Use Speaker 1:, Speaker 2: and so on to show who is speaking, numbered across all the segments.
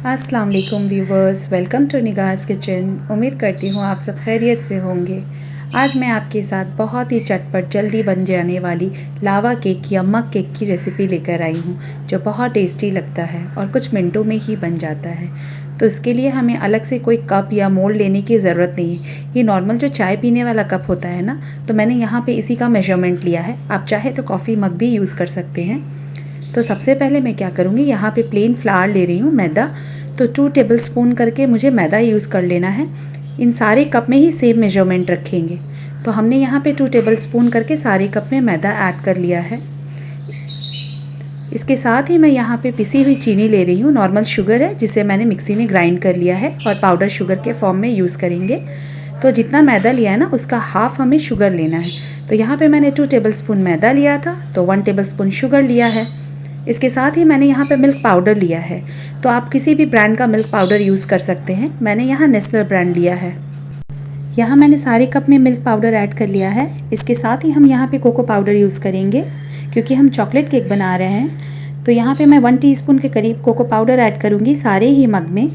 Speaker 1: अस्सलाम वालेकुम viewers, welcome to निगाहस kitchen. उम्मीद करती हूँ आप सब खैरियत से होंगे। आज मैं आपके साथ बहुत ही चटपट जल्दी बन जाने वाली लावा केक या मग केक की रेसिपी लेकर आई हूँ, जो बहुत टेस्टी लगता है और कुछ मिनटों में ही बन जाता है। तो इसके लिए हमें अलग से कोई कप या मोल्ड लेने की ज़रूरत नहीं है। ये नॉर्मल जो चाय पीने वाला कप होता है ना, तो मैंने यहाँ पर इसी का मेजरमेंट लिया है। आप चाहे तो कॉफ़ी मग भी यूज़ कर सकते हैं। तो सबसे पहले मैं क्या करूँगी, यहाँ पे प्लेन फ्लावर ले रही हूँ, मैदा। तो 2 टेबलस्पून करके मुझे मैदा यूज़ कर लेना है। इन सारे कप में ही सेम मेजरमेंट रखेंगे। तो हमने यहाँ पे 2 टेबलस्पून करके सारे कप में मैदा ऐड कर लिया है। इसके साथ ही मैं यहाँ पे पिसी हुई चीनी ले रही हूँ, नॉर्मल शुगर है, जिसे मैंने मिक्सी में ग्राइंड कर लिया है और पाउडर शुगर के फॉर्म में यूज़ करेंगे। तो जितना मैदा लिया है ना, उसका हाफ़ हमें शुगर लेना है। तो यहाँ पे मैंने 2 टेबलस्पून मैदा लिया था, तो 1 टेबलस्पून शुगर लिया है। इसके साथ ही मैंने यहाँ पे मिल्क पाउडर लिया है। तो आप किसी भी ब्रांड का मिल्क पाउडर यूज़ कर सकते हैं। मैंने यहाँ नेस्ले ब्रांड लिया है। यहाँ मैंने सारे कप में मिल्क पाउडर ऐड कर लिया है। इसके साथ ही हम यहाँ पे कोको पाउडर यूज़ करेंगे, क्योंकि हम चॉकलेट केक बना रहे हैं। तो यहाँ पे मैं 1 टीस्पून के करीब कोको पाउडर ऐड करूँगी सारे ही मग में।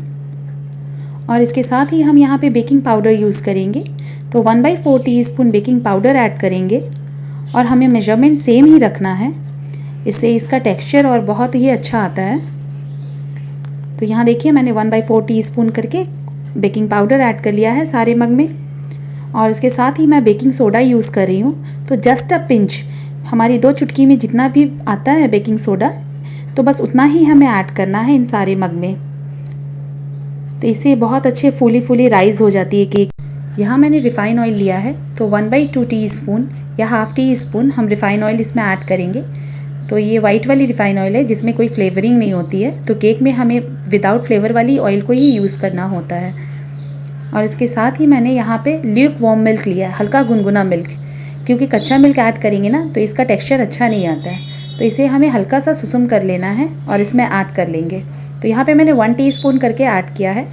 Speaker 1: और इसके साथ ही हम यहाँ पे बेकिंग पाउडर यूज़ करेंगे। तो 1/4 टीस्पून बेकिंग पाउडर ऐड करेंगे और हमें मेजरमेंट सेम ही रखना है, इससे इसका टेक्सचर और बहुत ही अच्छा आता है। तो यहाँ देखिए, मैंने 1/4 टीस्पून करके बेकिंग पाउडर ऐड कर लिया है सारे मग में। और इसके साथ ही मैं बेकिंग सोडा यूज़ कर रही हूँ। तो जस्ट अ पिंच, हमारी 2 चुटकी में जितना भी आता है बेकिंग सोडा, तो बस उतना ही हमें ऐड करना है इन सारे मग में। तो इससे बहुत अच्छे फूली फूली राइज़ हो जाती है केक। यहाँ मैंने रिफ़ाइन ऑयल लिया है, तो 1/2 टीस्पून या हाफ़ टी स्पून हम रिफ़ाइन ऑयल इसमें ऐड करेंगे। तो ये वाइट वाली रिफ़ाइन ऑयल है, जिसमें कोई फ्लेवरिंग नहीं होती है। तो केक में हमें विदाउट फ्लेवर वाली ऑयल को ही यूज़ करना होता है। और इसके साथ ही मैंने यहाँ पे ल्यूक वार्म मिल्क लिया है, हल्का गुनगुना मिल्क, क्योंकि कच्चा मिल्क ऐड करेंगे ना तो इसका टेक्सचर अच्छा नहीं आता है। तो इसे हमें हल्का सा सुसुम कर लेना है और इसमें ऐड कर लेंगे। तो यहाँ पर मैंने 1 टीस्पून करके ऐड किया है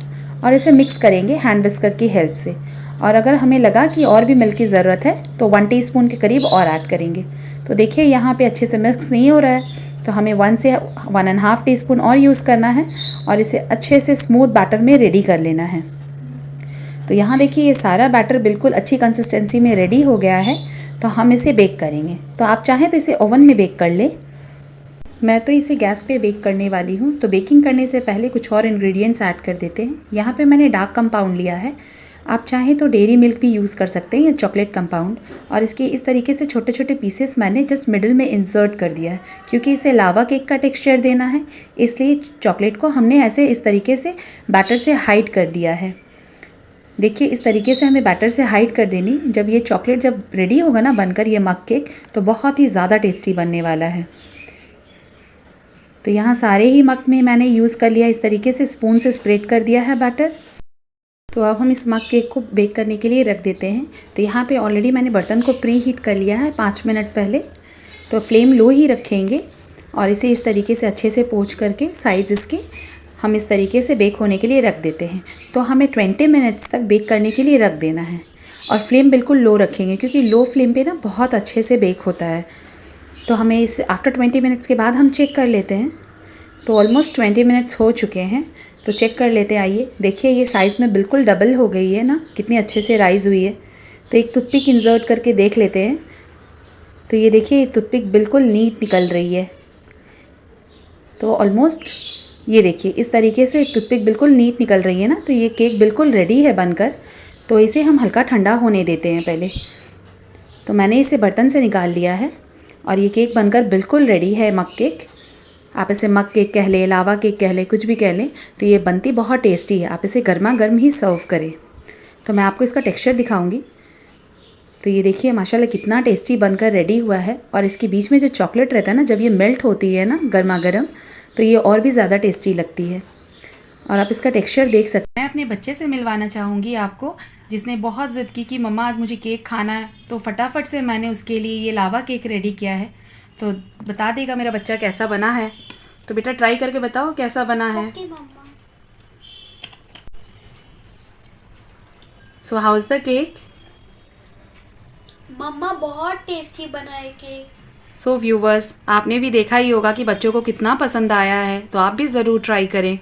Speaker 1: और इसे मिक्स करेंगे हैंड विस्कर की हेल्प से। और अगर हमें लगा कि और भी मिल्क की ज़रूरत है तो 1 टीस्पून के करीब और ऐड करेंगे। तो देखिए, यहाँ पे अच्छे से मिक्स नहीं हो रहा है, तो हमें 1 से 1.5 टीस्पून और यूज़ करना है और इसे अच्छे से स्मूथ बैटर में रेडी कर लेना है। तो यहाँ देखिए, ये सारा बैटर बिल्कुल अच्छी कंसिस्टेंसी में रेडी हो गया है। तो हम इसे बेक करेंगे। तो आप चाहें तो इसे ओवन में बेक कर लें। मैं तो इसे गैस पे बेक करने वाली हूँ। तो बेकिंग करने से पहले कुछ और इंग्रेडिएंट्स ऐड कर देते हैं। यहाँ पे मैंने डार्क कंपाउंड लिया है। आप चाहें तो डेयरी मिल्क भी यूज़ कर सकते हैं या चॉकलेट कंपाउंड। और इसके इस तरीके से छोटे छोटे पीसेस मैंने जस्ट मिडिल में इंसर्ट कर दिया है, क्योंकि इसे लावा केक का टेक्सचर देना है, इसलिए चॉकलेट को हमने ऐसे इस तरीके से बैटर से हाइड कर दिया है। देखिए, इस तरीके से हमें बैटर से हाइड कर देनी। जब ये चॉकलेट जब रेडी होगा ना बनकर ये मग केक, तो बहुत ही ज़्यादा टेस्टी बनने वाला है। तो यहाँ सारे ही मग में मैंने यूज़ कर लिया, इस तरीके से स्पून से स्प्रेड कर दिया है बैटर। तो अब हम इस मग केक को बेक करने के लिए रख देते हैं। तो यहाँ पे ऑलरेडी मैंने बर्तन को प्री हीट कर लिया है 5 मिनट पहले। तो फ्लेम लो ही रखेंगे और इसे इस तरीके से अच्छे से पोंछ करके साइज़ इसके हम इस तरीके से बेक होने के लिए रख देते हैं। तो हमें 20 मिनट्स तक बेक करने के लिए रख देना है और फ्लेम बिल्कुल लो रखेंगे, क्योंकि लो फ्लेम पे ना बहुत अच्छे से बेक होता है। तो हमें इस आफ्टर 20 मिनट्स के बाद हम चेक कर लेते हैं। तो ऑलमोस्ट 20 मिनट्स हो चुके हैं, तो चेक कर लेते हैं। आइए देखिए, ये साइज़ में बिल्कुल डबल हो गई है ना, कितनी अच्छे से राइज़ हुई है। तो एक टूथपिक इंसर्ट करके देख लेते हैं। तो ये देखिए, ये टूथपिक बिल्कुल नीट निकल रही है। तो ऑलमोस्ट ये देखिए, इस तरीके से टूथपिक बिल्कुल नीट निकल रही है ना। तो ये केक बिल्कुल रेडी है बनकर। तो इसे हम हल्का ठंडा होने देते हैं पहले। तो मैंने इसे बर्तन से निकाल लिया है और ये केक बनकर बिल्कुल रेडी है, मग केक। आप इसे मग केक कह लें, लावा केक कह लें, कुछ भी कह लें। तो ये बनती बहुत टेस्टी है। आप इसे गर्मा गर्म ही सर्व करें। तो मैं आपको इसका टेक्सचर दिखाऊंगी। तो ये देखिए, माशाल्लाह कितना टेस्टी बनकर रेडी हुआ है। और इसके बीच में जो चॉकलेट रहता है ना, जब ये मेल्ट होती है ना गर्मा गर्म, तो ये और भी ज़्यादा टेस्टी लगती है। और आप इसका टेक्सचर देख सकते हैं। मैं अपने बच्चे से मिलवाना चाहूँगी आपको, जिसने बहुत ज़िद की कि मम्मा आज मुझे केक खाना है। तो फटाफट से मैंने उसके लिए ये लावा केक रेडी किया है। तो बता देगा मेरा बच्चा कैसा बना है। तो बेटा ट्राई करके बताओ कैसा बना है। So how is the cake?
Speaker 2: मम्मा बहुत टेस्टी बना है केक।
Speaker 1: सो व्यूवर्स, आपने भी देखा ही होगा कि बच्चों को कितना पसंद आया है। तो आप भी ज़रूर ट्राई करें।